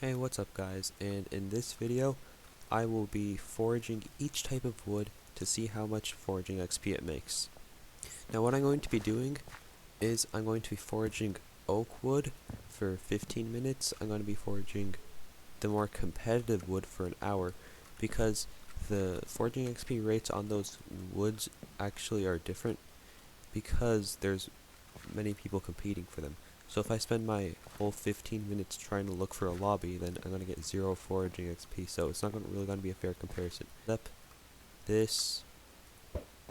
Hey, what's up guys, and in this video I will be foraging each type of wood to see how much foraging XP it makes. Now what I'm going to be doing is I'm going to be foraging oak wood for 15 minutes. I'm going to be foraging the more competitive wood for an hour because the foraging XP rates on those woods actually are different because there's many people competing for them. So if I spend my whole 15 minutes trying to look for a lobby, then I'm going to get 0 foraging XP, so it's not really going to be a fair comparison. Yep, this,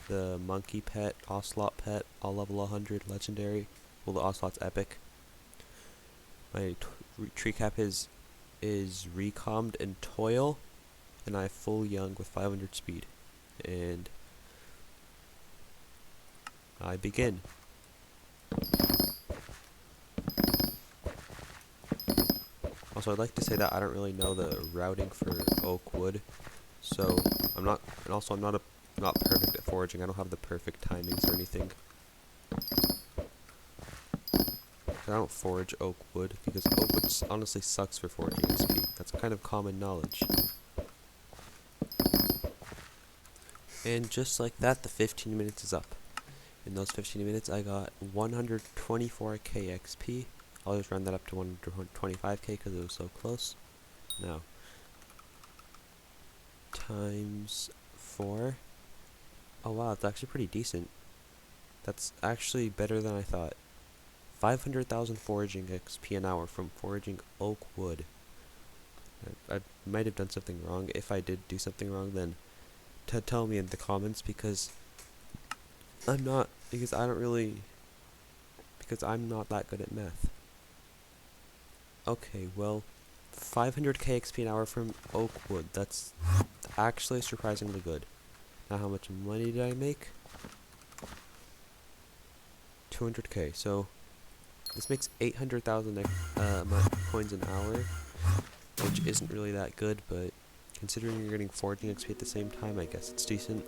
the monkey pet, ocelot pet, all level 100, legendary. Well, the ocelot's epic. My tree cap is recommed and toil, and I have full young with 500 speed. And I begin. Also, I'd like to say that I don't really know the routing for oak wood, so I'm not, and also I'm not perfect at foraging. I don't have the perfect timings or anything. I don't forage oak wood because oak wood honestly sucks for foraging XP. That's kind of common knowledge. And just like that, the 15 minutes is up. In those 15 minutes, I got 124k XP. I'll just round that up to 125k because it was so close. Now, times 4. Oh wow, it's actually pretty decent. That's actually better than I thought. 500,000 foraging XP an hour from foraging oak wood. I might have done something wrong. If I did do something wrong, then tell me in the comments because I don't really, because I'm not that good at math. Okay, well, 500k XP an hour from oak wood. That's actually surprisingly good. Now how much money did I make? 200k. So this makes 800,000 coins an hour, which isn't really that good, but considering you're getting foraging XP at the same time, I guess it's decent.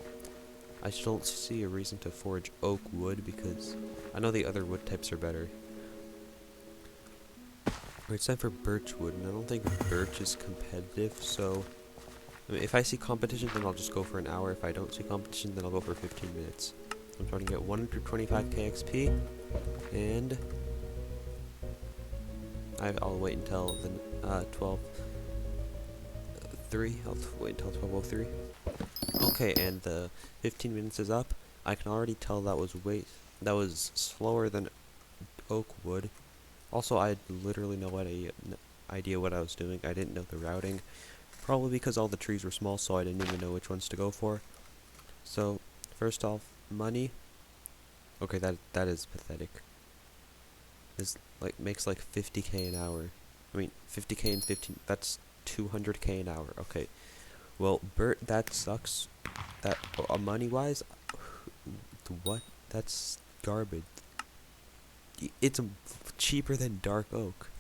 I just don't see a reason to forage oak wood because I know the other wood types are better. Alright, it's time for birch wood, and I don't think birch is competitive, so I mean, if I see competition, then I'll just go for an hour. If I don't see competition, then I'll go for 15 minutes. I'm trying to get 125k XP, and I'll wait until the 12:03. I'll wait until 12:03. Okay, and the 15 minutes is up. I can already tell that was slower than oak wood. Also, I had literally no idea what I was doing. I didn't know the routing. Probably because all the trees were small, so I didn't even know which ones to go for. So, first off, money. Okay, that is pathetic. This makes like 50k an hour. I mean, 50k and 15. That's 200k an hour. Okay. Well, that sucks. That money-wise, what? That's garbage. It's cheaper than dark oak.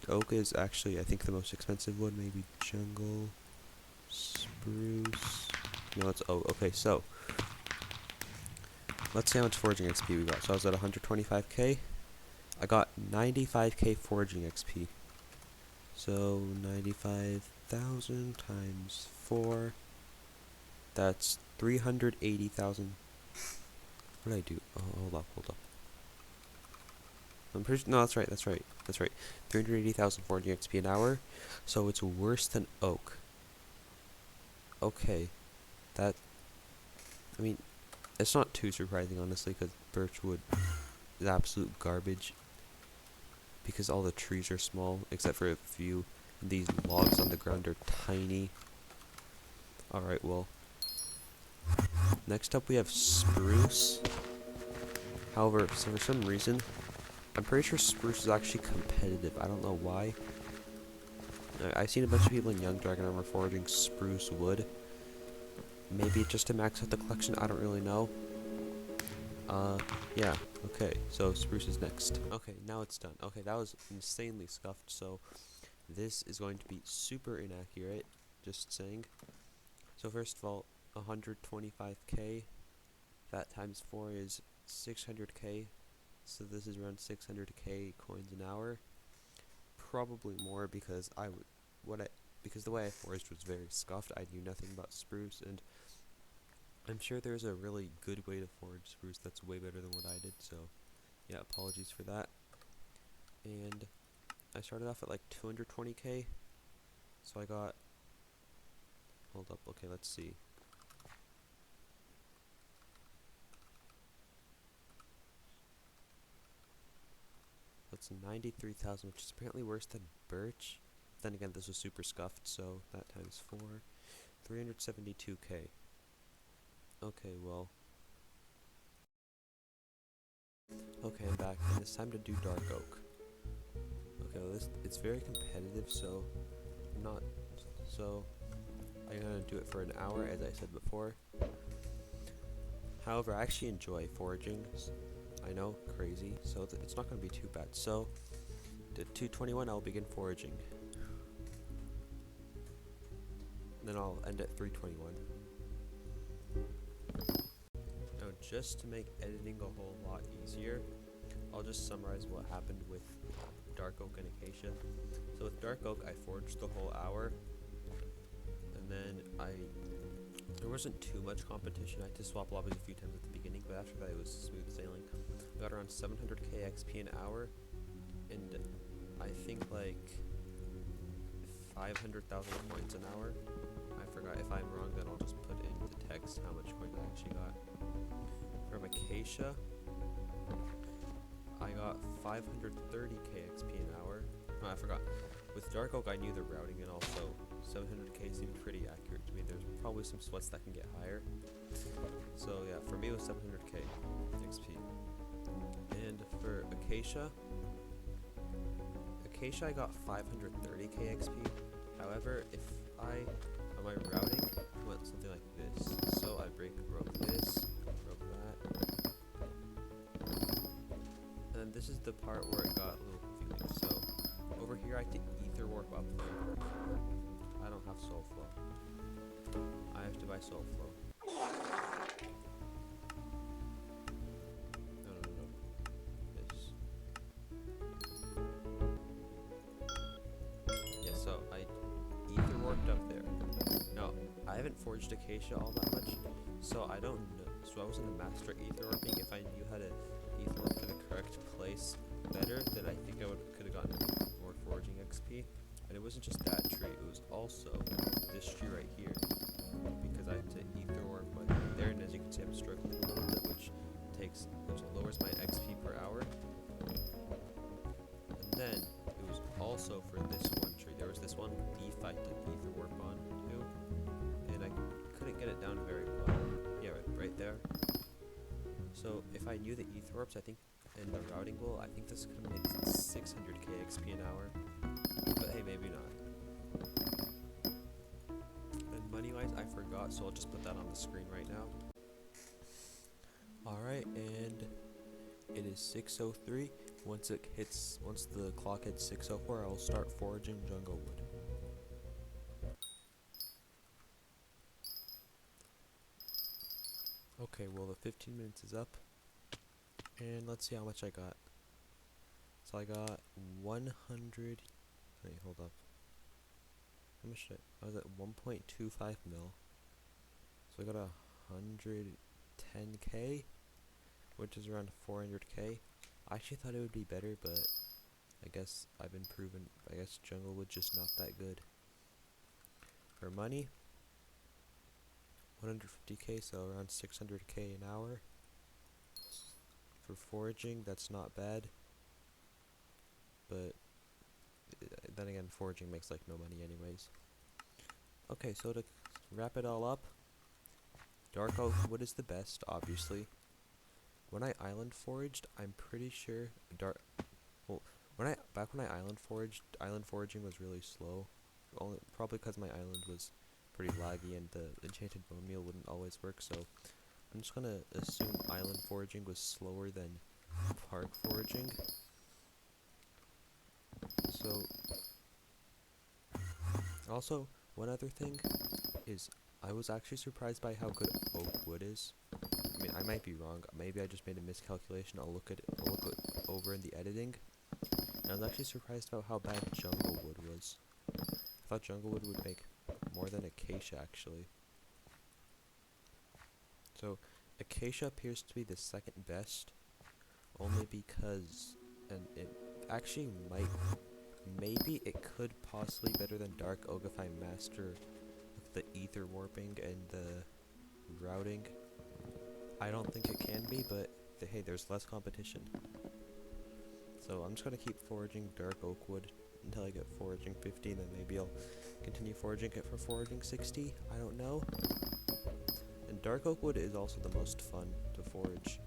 Oak is actually, I think, the most expensive wood. Maybe jungle, spruce. No, it's oak. Okay, so let's see how much foraging XP we got. So I was at 125k. I got 95k foraging XP. So 95,000 times 4. That's 380,000. What did I do? Oh, hold up. I'm pretty no, that's right. 380,000 foraging XP an hour. So it's worse than oak. Okay, I mean, it's not too surprising honestly, because birchwood is absolute garbage. Because all the trees are small, except for a few. These logs on the ground are tiny. Alright, well. Next up we have spruce. However, so for some reason, I'm pretty sure spruce is actually competitive. I don't know why. I've seen a bunch of people in Young Dragon Armor foraging spruce wood. Maybe just to max out the collection, I don't really know. Yeah, okay, so spruce is next. Okay, now it's done. Okay, that was insanely scuffed, so this is going to be super inaccurate, just saying. So first of all, 125k, that times 4 is 600k, so this is around 600k coins an hour. probably more because because the way I foraged was very scuffed. I knew nothing about spruce, and I'm sure there's a really good way to forage spruce that's way better than what I did. So yeah, apologies for that. And I started off at like 220k, so I got, hold up, okay, let's see. That's 93,000, which is apparently worse than birch. Then again, this was super scuffed, so that times 4, 372k. Okay, well. Okay, I'm back, and it's time to do dark oak. Okay, well it's very competitive, so I'm gonna do it for an hour, as I said before. However, I actually enjoy foraging. I know, crazy, so it's not gonna be too bad. So, at 221, I'll begin foraging. Then I'll end at 321. Now, just to make editing a whole lot easier, I'll just summarize what happened with dark oak and acacia. So with dark oak, I foraged the whole hour, and then there wasn't too much competition. I had to swap lobbies a few times at the beginning, but after that it was smooth sailing. I got around 700k XP an hour, and I think like 500,000 coins an hour. I forgot. If I'm wrong, then I'll just put into text how much coins I actually got. From acacia, I got 530k XP an hour. Oh, I forgot. With dark oak, I knew the routing, and also 700k seemed pretty accurate to me. There's probably some sweats that can get higher. So yeah, for me it was 700k XP. And for acacia, I got 530k XP. However, if on my routing, went something like this. So I broke this, broke that. And then this is the part where it got a little confusing. So over here I have to ether warp up there. I don't have soul flow. I have to buy soul flow. No. This. Yeah, so I ether warped up there. No, I haven't forged acacia all that much, so I don't know. So I wasn't a master at ether warping. If I knew how to ether warp to the correct place better, then I think I could have gotten more foraging XP. And it wasn't just that tree, it was also this tree right here. Because I had to ether warp there, and as you can see I'm struggling a little bit, which lowers my XP per hour. And then it was also for this one tree. There was this one leaf I had to ether warp on too, and I couldn't get it down very well. Yeah, right there. So if I knew the ether warps, I think, and the routing goal, I think this could have made 600k XP an hour. But hey, maybe not. And money-wise, I forgot, so I'll just put that on the screen right now. Alright, and it is 6:03. Once the clock hits 6:04, I'll start foraging jungle wood. Okay, well the 15 minutes is up, and let's see how much I got. So I got 100. Wait, hold up. How much I was at 1.25 mil. So I got 110k, which is around 400k. I actually thought it would be better, but I guess I've been proven. I guess jungle wood just not that good. For money, 150k, so around 600k an hour. For foraging, that's not bad, but then again, foraging makes like no money anyways. Okay, so to wrap it all up, dark oak wood is the best, obviously. When I island foraged, I'm pretty sure back when I island foraging was really slow. Probably because my island was pretty laggy and the enchanted bone meal wouldn't always work. So I'm just gonna assume island foraging was slower than park foraging. So also, one other thing is I was actually surprised by how good oak wood is. I mean, I might be wrong. Maybe I just made a miscalculation. I'll look it over in the editing. I was actually surprised about how bad jungle wood was. I thought jungle wood would make more than acacia, actually. So, acacia appears to be the second best, only because, and it actually maybe it could possibly better than dark oak if I master the ether warping and the routing. I don't think it can be, but hey, there's less competition. So I'm just gonna keep foraging dark oak wood until I get foraging 50, and then maybe I'll continue foraging it for foraging 60. I don't know. And dark oak wood is also the most fun to forage.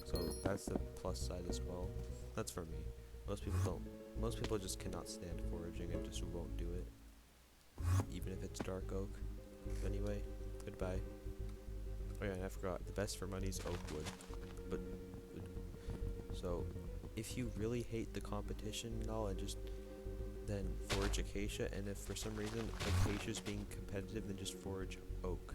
So that's the plus side as well. That's for me. Most people don't. Most people just cannot stand foraging and just won't do it. Even if it's dark oak. Anyway, goodbye. Oh yeah, and I forgot. The best for money is oak wood. But so, if you really hate the competition and all, and just then forage acacia, and if for some reason acacia is being competitive, then just forage oak.